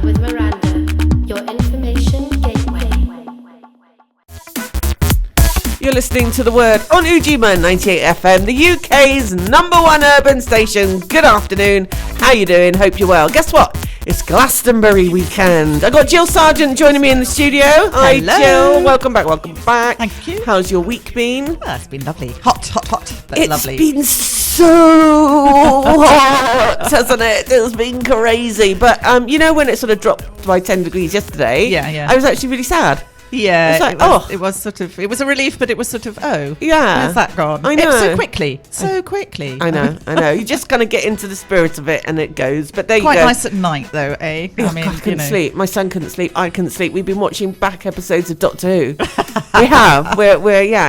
with Miranda, your information gateway. You're listening to The Word on Ujima 98 FM, the UK's #1 urban station. Good afternoon. How you doing? Hope you're well. Guess what? It's Glastonbury weekend. I got Gill Sargent joining me in the studio. Hi, Hello. Jill. Welcome back. Thank you. How's your week been? Oh, it's been lovely. Hot, but lovely. It's been so hot, hasn't it? It's been crazy. But you know when it sort of dropped by 10 degrees yesterday? Yeah. I was actually really sad. Yeah, It's like, it was a relief, but it was sort of, yeah, where's that gone? I know. It was so quickly. I know. You just kind of get into the spirit of it and it goes. But there you go. Quite nice at night, though, eh? I couldn't sleep. My son couldn't sleep. I couldn't sleep. We've been watching back episodes of Doctor Who. We have. We're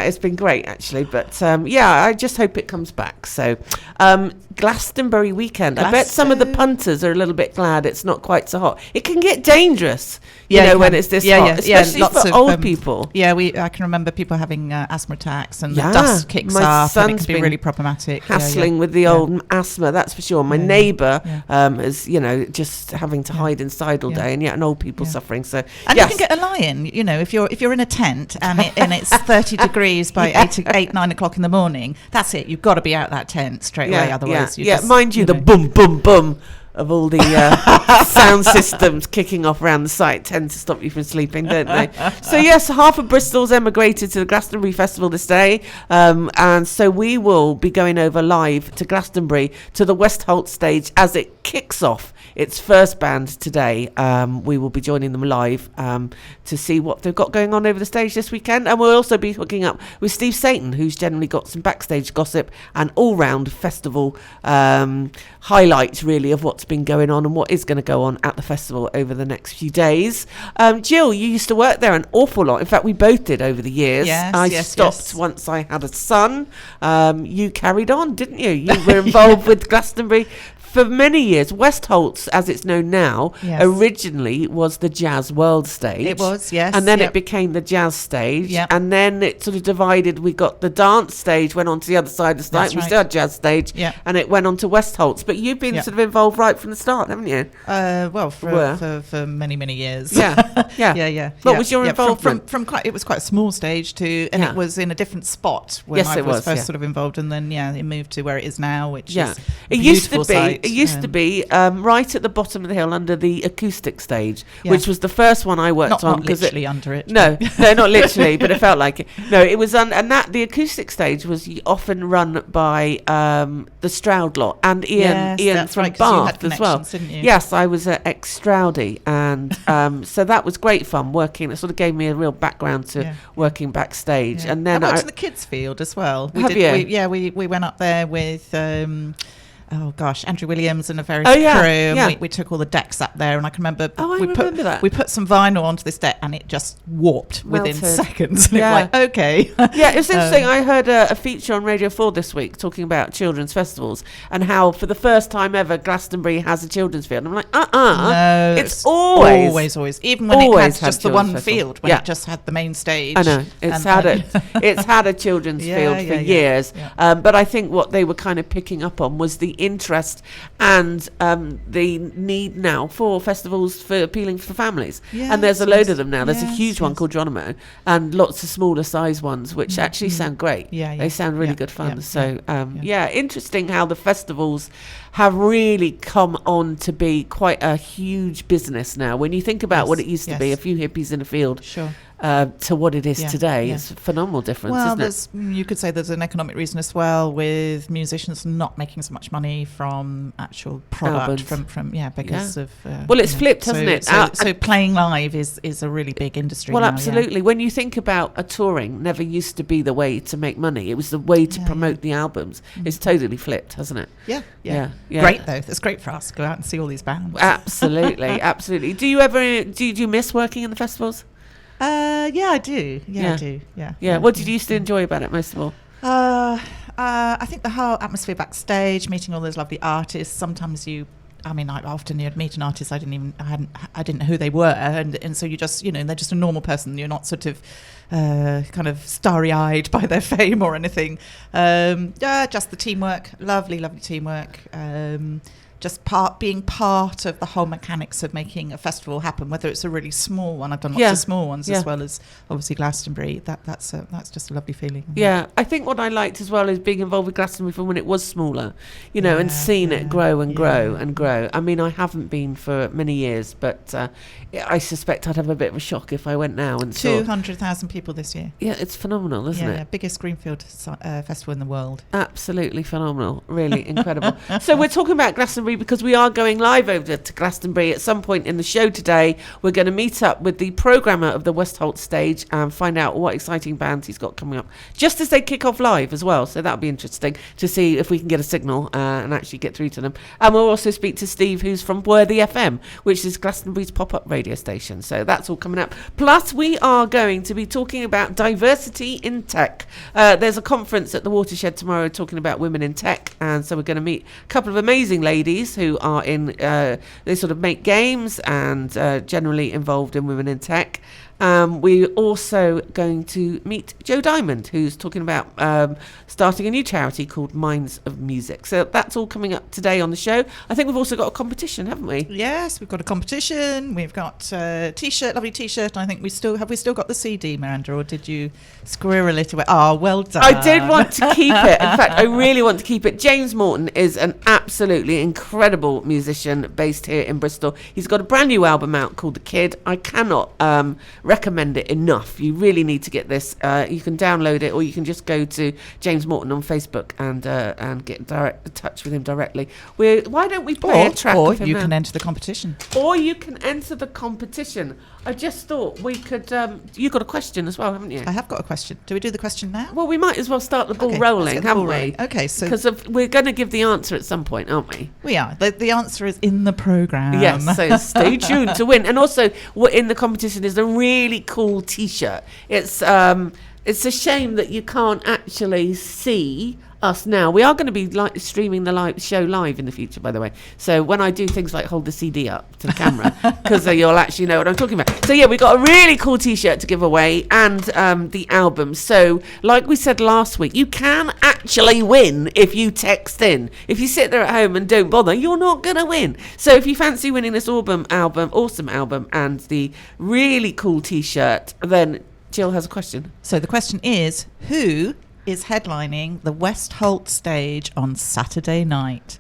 it's been great actually. But I just hope it comes back. So Glastonbury weekend. I bet some of the punters are a little bit glad it's not quite so hot. It can get dangerous, when it's this hot, especially for old people. Yeah, I can remember people having asthma attacks and the dust kicks up and it can be really problematic. Hassling with the old asthma, that's for sure. My neighbour is, just having to hide inside all day, and old people suffering. So and you can get a lie-in, if you're in a tent and it's 30 degrees by 9 o'clock in the morning. That's it. You've got to be out that tent straight away. Otherwise, mind you, the boom, boom, boom of all the sound systems kicking off around the site tend to stop you from sleeping, don't they? So yes, half of Bristol's emigrated to the Glastonbury Festival this day, and so we will be going over live to Glastonbury to the Westholt stage as it kicks off its first band today. We will be joining them live to see what they've got going on over the stage this weekend, and we'll also be hooking up with Steve Satan, who's generally got some backstage gossip and all-round festival highlights really of what's been going on and what is going to go on at the festival over the next few days. Jill, you used to work there an awful lot. In fact, we both did over the years. I stopped once I had a son. You carried on, didn't you? You were involved with Glastonbury for many years. Westholt's, as it's known now, originally was the Jazz World stage. It was, yes. And then it became the Jazz stage. Yep. And then it sort of divided. We got the dance stage, went on to the other side of the site. We still had Jazz stage. Yep. And it went on to Westholt's. But you've been sort of involved right from the start, haven't you? For many, many years. Yeah. What was your involvement? It was quite a small stage too, and it was in a different spot when I was first sort of involved, and then it moved to where it is now, which is a beautiful site. It used to be right at the bottom of the hill under the acoustic stage, which was the first one I worked on. Not literally under it. No, not literally, but it felt like it. No, it was and the acoustic stage was often run by the Stroud lot and Ian from Bath as well. Didn't you? Yes, I was at ex-Stroudy, and so that was great fun working. It sort of gave me a real background to working backstage. And then I worked in the kids field as well. We went up there with Andrew Williams and a very crew. And we took all the decks up there, and I can remember we put some vinyl onto this deck, and it just warped within seconds. And it was like, okay. Yeah, it was interesting. I heard a feature on Radio 4 this week talking about children's festivals and how for the first time ever Glastonbury has a children's field. And I'm like, no, it's always. Even when it had just the one field, when it just had the main stage. I know. It's had a children's field for years. Yeah. But I think what they were kind of picking up on was the interest and the need now for festivals for appealing for families. And there's a load of them now. There's a huge one called Geronimo and lots of smaller size ones which actually sound great. They sound really good fun. Interesting how the festivals have really come on to be quite a huge business now. When you think about what it used to be, a few hippies in a field, to what it is today, it's a phenomenal difference, isn't it? You could say there's an economic reason as well, with musicians not making so much money from actual product, because of... well, it's flipped, hasn't it? So playing live is a really big industry now. Absolutely. When you think about a touring, never used to be the way to make money. It was the way to promote the albums. It's totally flipped, hasn't it? Yeah. Great, though. It's great for us. Go out and see all these bands. Absolutely. Do you miss working in the festivals? I do. I do. What did you used to enjoy about it most of all? I think the whole atmosphere backstage, meeting all those lovely artists. Sometimes often you'd meet an artist I didn't know who they were, and so you just, they're just a normal person. You're not sort of kind of starry-eyed by their fame or anything. Just the teamwork, lovely teamwork. just being part of the whole mechanics of making a festival happen, whether it's a really small one. I've done lots of small ones as well as obviously Glastonbury. That's just a lovely feeling. Yeah, I think what I liked as well is being involved with Glastonbury from when it was smaller, and seeing it grow and grow and grow. I mean, I haven't been for many years, but I suspect I'd have a bit of a shock if I went now and saw 200,000 people this year. Yeah, it's phenomenal, isn't it? Yeah, biggest greenfield festival in the world. Absolutely phenomenal, really incredible. So we're talking about Glastonbury because we are going live over to Glastonbury at some point in the show today. We're going to meet up with the programmer of the Westholt stage and find out what exciting bands he's got coming up, just as they kick off live as well. So that'll be interesting to see if we can get a signal and actually get through to them. And we'll also speak to Steve, who's from Worthy FM, which is Glastonbury's pop-up radio station. So that's all coming up. Plus, we are going to be talking about diversity in tech. There's a conference at the Watershed tomorrow talking about women in tech, and so we're going to meet a couple of amazing ladies who are they sort of make games and generally involved in women in tech. We're also going to meet Joe Diamond, who's talking about starting a new charity called Minds of Music. So that's all coming up today on the show. I think we've also got a competition, haven't we? Yes, we've got a competition. We've got a T-shirt, lovely T-shirt. I think we still got the CD, Miranda, or did you squirrel it away? Oh, well done. I did want to keep it. In fact, I really want to keep it. James Morton is an absolutely incredible musician based here in Bristol. He's got a brand new album out called The Kid. I cannot recommend it enough. You really need to get this. You can download it, or you can just go to James Morton on Facebook and get in touch with him directly. Why don't we play a track of him? Or you can enter the competition. Or you can enter the competition. I just thought we could. You got a question as well, haven't you? I have got a question. Do we do the question now? Well, we might as well start the ball rolling, haven't we? Okay, so because we're going to give the answer at some point, aren't we? We are. The answer is in the programme. Yes, so stay tuned to win. And also, what in the competition is a really cool T-shirt. It's a shame that you can't actually see us now. We are going to be streaming the show live in the future, by the way. So when I do things like hold the CD up to the camera, because you'll actually know what I'm talking about. So yeah, we got a really cool T-shirt to give away and the album. So like we said last week, you can actually win if you text in. If you sit there at home and don't bother, you're not going to win. So if you fancy winning this awesome album and the really cool T-shirt, then Jill has a question. So the question is, who is headlining the Westholt stage on Saturday night?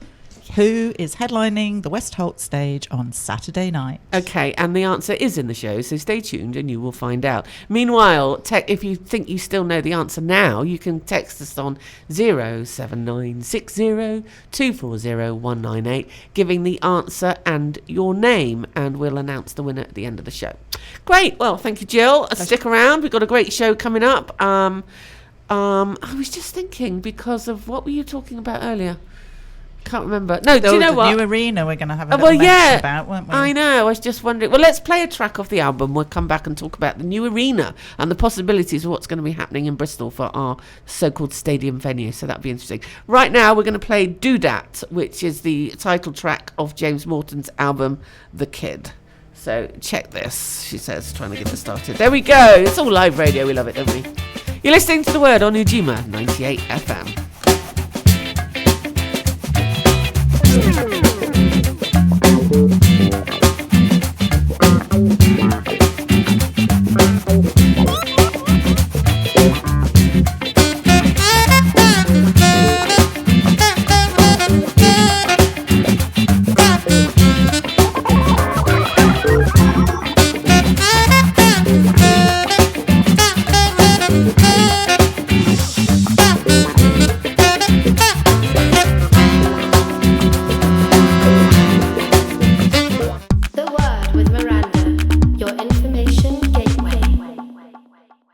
Who is headlining the Westholt stage on Saturday night? Okay, and the answer is in the show, so stay tuned and you will find out. Meanwhile, if you think you still know the answer now, you can text us on 07960240198, giving the answer and your name, and we'll announce the winner at the end of the show. Great, well, thank you, Jill. Stick around, we've got a great show coming up. I was just thinking, because of what were you talking about earlier? Can't remember. No, do you know what? The new arena we're going to have a little mention about, weren't we? I know. I was just wondering. Well, let's play a track off the album. We'll come back and talk about the new arena and the possibilities of what's going to be happening in Bristol for our so-called stadium venue. So that'll be interesting. Right now, we're going to play Do Dat, which is the title track of James Morton's album, The Kid. So check this, she says, trying to get us started. There we go. It's all live radio. We love it, don't we? You're listening to The Word on Ujima 98 FM.